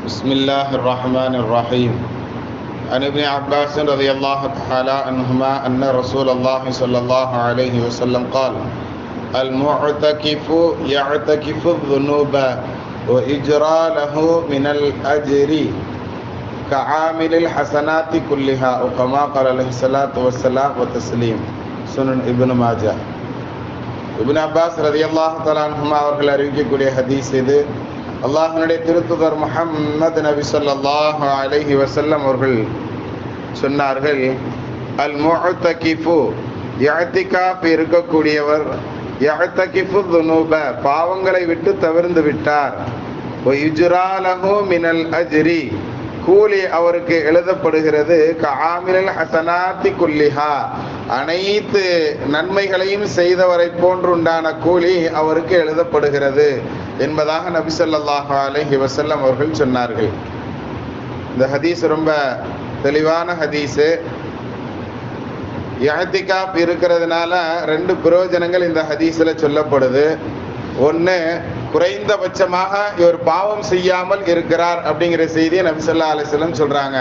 بسم الله الرحمن الرحيم. عن ابن عباس رضي الله تعالى عنهما أن رسول الله صلى الله عليه وسلم قال: المعتكف يعتكف الذنوب وإجرى له من الأجر كعامل الحسنات كلها، وكما قال عليه الصلاة والسلام وتسليم. சுனன் இப்னு மாஜா. இப்னு அப்பாஸ் ரலியல்லாஹு தஆலா அன்ஹுமா அவர்கள் அறிவிக்கக்கூடிய ஹதீஸ் இது. அல்லாஹ்வுடைய திருத்தூதர் முஹம்மது நபி ஸல்லல்லாஹு அலைஹி வஸல்லம் அவர்கள் சொன்னார்கள், அல் முஅத்தகிஃபு, இஅ்திகாஃப் இருக்கக்கூடியவர், இஅ்தகிஃபு துனூப, பாவங்களை விட்டு தவிர்ந்து விட்டார், வ யுஜ்ரா லஹு மினல் அஜ்ரி, கூலி அவருக்கு எழுதப்படுகிறது, கஆமில் ஹஸனாத்தி குல்லிஹா, அனைத்து நன்மைகளையும் செய்தவரை போன்றுண்டான கூலி அவருக்கு எழுதப்படுகிறது என்பதாக நபி ஸல்லல்லாஹு அலைஹி வஸல்லம் அவர்கள் சொன்னார்கள். இந்த ஹதீஸ் ரொம்ப தெளிவான ஹதீஸு. இஅ்திகாஃப் இருக்கிறதுனால ரெண்டு பிரயோஜனங்கள் இந்த ஹதீஸில் சொல்லப்படுது. ஒன்று, குறைந்தபட்சமாக இவர் பாவம் செய்யாமல் இருக்கிறார் அப்படிங்கிற செய்தியை நபி ஸல்லல்லாஹு அலைஹி வஸல்லம் சொல்றாங்க.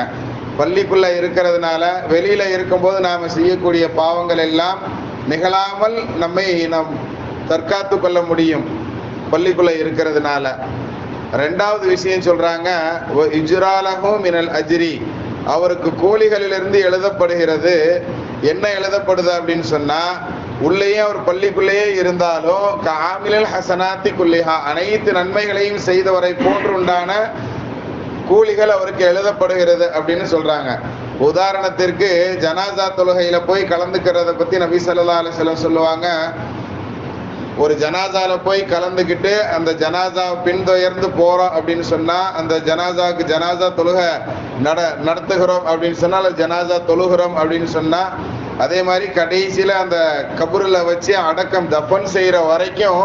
பள்ளிக்குள்ள இருக்கிறதுனால வெளியில இருக்கும்போது நாம் செய்யக்கூடிய பாவங்கள் எல்லாம் நிகழாமல் நம்மை நாம் தற்காத்து கொள்ள முடியும் பள்ளிக்குள்ள இருக்கிறதுனால. ரெண்டாவது விஷயம் சொல்றாங்க, இஜ்ரா லஹு மினல் அஜ்ரி, அவருக்கு கூலிகளிலிருந்து எழுதப்படுகிறது. என்ன எழுதப்படுது அப்படின்னு சொன்னா, உள்ளேயே அவர் பள்ளிக்குள்ளேயே இருந்தாலும் கஆமில் ஹஸனாத்தி குல்லிஹா, அனைத்து நன்மைகளையும் செய்தவரை போன்று உண்டான கூலிகள் அவருக்கு எழுதப்படுகிறது அப்படின்னு சொல்றாங்க. உதாரணத்திற்கு ஜனாசா தொழுகையில போய் கலந்துக்கிறத பத்தி நபி ஸல்லல்லாஹு அலைஹி வஸல்லம் சொல்லுவாங்க. ஒரு ஜனாசால போய் கலந்துக்கிட்டு அந்த ஜனாசா பின்தொடர்ந்து போறோம் அப்படின்னு சொன்னா, அந்த ஜனாசாவுக்கு ஜனாசா தொழுகை நடத்துகிறோம் அப்படின்னு சொன்னா, ஜனாசா தொழுகிறோம் அப்படின்னு சொன்னா, அதே மாதிரி கடைசியில அந்த கபூரில் வச்சு அடக்கம் தஃபன் செய்யற வரைக்கும்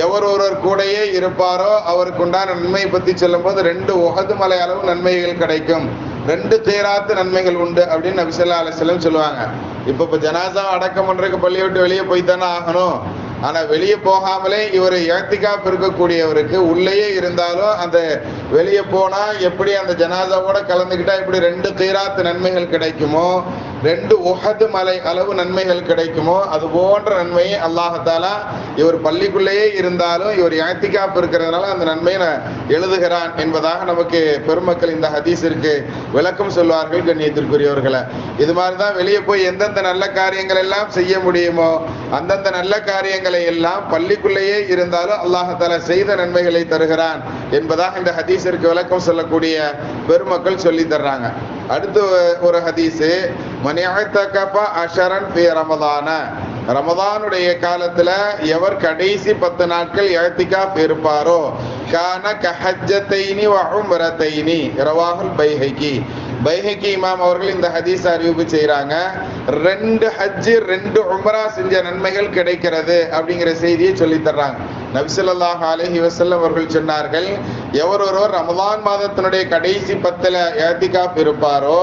எவர் ஒருவர் கூடையே இருப்பாரோ அவருக்கு உண்டான நன்மையை பத்தி சொல்லும் போது 2 உஹது மலை அளவு நன்மைகள் கிடைக்கும், 2 தேராத்து நன்மைகள் உண்டு அப்படின்னு நபி ஸல்லல்லாஹு அலைஹி வஸல்லம் சொல்லுவாங்க. இப்போ ஜனாசா அடக்கம் பண்றதுக்கு பள்ளியை விட்டு வெளியே போய் தானே ஆகணும். ஆனா வெளியே போகாமலே இவர் இஅ்திகாஃப் இருக்கக்கூடியவருக்கு உள்ளேயே இருந்தாலும் அந்த வெளியே போனா எப்படி அந்த ஜனாசாவோட கலந்துக்கிட்டா எப்படி 2 கீராத் நன்மைகள் கிடைக்குமோ, 2 உஹது மலை அளவு நன்மைகள் கிடைக்குமோ, அது போன்ற நன்மையை அல்லாஹ் தஆலா இவர் பள்ளிக்குள்ளேயே இருந்தாலும் இவர் இஅ்திகாஃப் இருக்கிறதுனால அந்த நன்மையை எழுதுகிறான் என்பதாக நமக்கு பெருமக்கள் இந்த ஹதீஸிற்கு விளக்கம் சொல்வார்கள். கண்ணியத்திற்குரியவர்களை, இது மாதிரிதான் வெளியே போய் எந்தெந்த நல்ல காரியங்கள் எல்லாம் செய்ய முடியுமோ அந்தந்த நல்ல காரியங்கள் எல்லாம் பள்ளிக்குள்ளேயே இருந்தாலும் அல்லாஹ் தஆலா செய்த நன்மைகளை தருகிறான் என்பதாக இந்த ஹதீஸிற்கு விளக்கம் சொல்லக்கூடிய பெருமக்கள் சொல்லி தர்றாங்க. அடுத்து ஒரு ஹதீஸ், மன் இஅ்தகஃப அஷரன் ஃபீ ரமதான, ரமதானுடைய காலத்துல எவர் கடைசி 10 நாட்கள் இஅ்திகாஃப் இருப்பாரோ, கான கஹஜ்ஜத்தைனி வ உம்ரத்தைனி, ரவாஹுல் பைஹகி. பைஹகி இமாம் அவர்கள் இந்த ஹதீஸ் அறிவிப்பு செய்றாங்க. 2 ஹஜ் 2 உம்ரா செஞ்ச நன்மைகள் கிடைக்கிறது அப்படிங்கிற செய்தியை சொல்லி தர்றாங்க. நபி ஸல்லல்லாஹு அலைஹி வஸல்லம் அவர்கள் சொன்னார்கள், எவர் ஒருவர் ரமலான் மாதத்தினுடைய கடைசி 10ல இஅ்திகாஃப் இருப்பாரோ,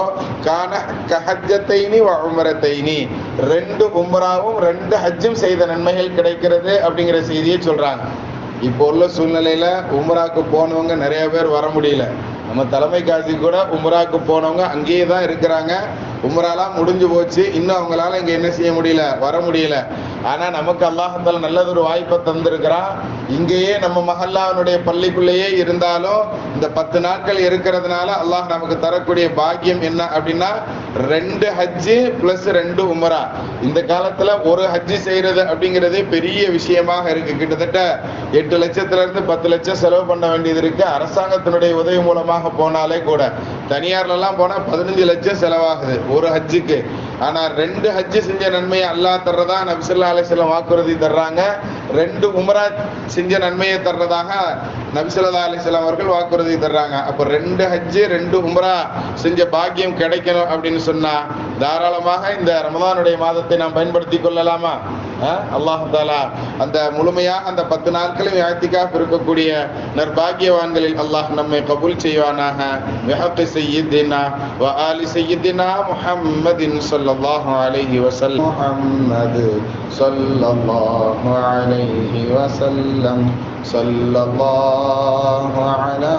கான கஹஜ்ஜத்தைனி வ உம்ரத்தைனி, 2 உம்ராவும் 2 ஹஜ்ஜும் செய்த நன்மைகள் கிடைக்கிறது அப்படிங்கிற செய்தியை சொல்றாங்க. இப்போ உள்ள சூழ்நிலையில உம்ராக்கு போனவங்க நிறைய பேர் வர முடியல. நம்ம தலைமை காசி கூட உம்ராக்கு போனவங்க அங்கேயே தான் இருக்கிறாங்க. உம்ராலாம் முடிஞ்சு போச்சு, இன்னும் அவங்களால இங்க என்ன செய்ய முடியல, வர முடியல. ஆனா நமக்கு அல்லாஹ் தஆலா நல்லதொரு வாய்ப்பை தந்திருக்கிறான். இங்கேயே நம்ம மஹல்லாவுடைய பள்ளிக்குள்ளேயே இருந்தாலும் இந்த 10 நாட்கள் இருக்கிறதுனால அல்லாஹ் நமக்கு தரக்கூடிய பாக்கியம் என்ன அப்படின்னா, 2 ஹஜ்ஜு பிளஸ் 2 உம்ரா. இந்த காலத்துல ஒரு ஹஜ்ஜு செய்யறது அப்படிங்கிறதே பெரிய விஷயமாக இருக்கு. கிட்டத்தட்ட 8 லட்சத்துல இருந்து 10 லட்சம் செலவு பண்ண வேண்டியது இருக்கு. அரசாங்கத்தினுடைய உதவி மூலமாக போனாலே கூட, தனியார்ல எல்லாம் போனா 15 லட்சம் செலவாகுது ஒரு ஹஜ்ஜுக்கு. ஆனா 2 ஹஜ்ஜு செஞ்ச நன்மையை அல்லாஹ் தர்றதா நபி ஸல்லல்லாஹு அலைஹி வஸல்லம் வாக்குறுதி தர்றாங்க. 2 உம்ரா செஞ்ச நன்மையை தர்றதாக நபி ஸல்லல்லாஹு அலைஹி வஸல்லம் அவர்கள் வாக்குறுதி தர்றாங்க. அப்ப 2 ஹஜ்ஜு 2 உம்ரா செஞ்ச பாக்கியம் கிடைக்கணும் அப்படின்னு சொன்னா தாராளமாக இந்த ரமதானுடைய மாதத்தை நாம் பயன்படுத்தி கொள்ளலாமா? அல்லாஹ் தஆலா அந்த முழுமையாக அந்த 10 நாட்களும் இஅ்திகாஃப் இருக்கக்கூடிய நற்பாக்கியவான்களில் அல்லாஹ் நம்மை கபூல் செய்வானாக. பிஹக்கி சய்யிதினா வ ஆலி சய்யிதினா முஹம்மதின் ஸல்லல்லாஹு அலைஹி வஸல்லம். முஹம்மது ஸல்லல்லாஹு அலைஹி வஸல்லம். ஸல்லல்லாஹு அலா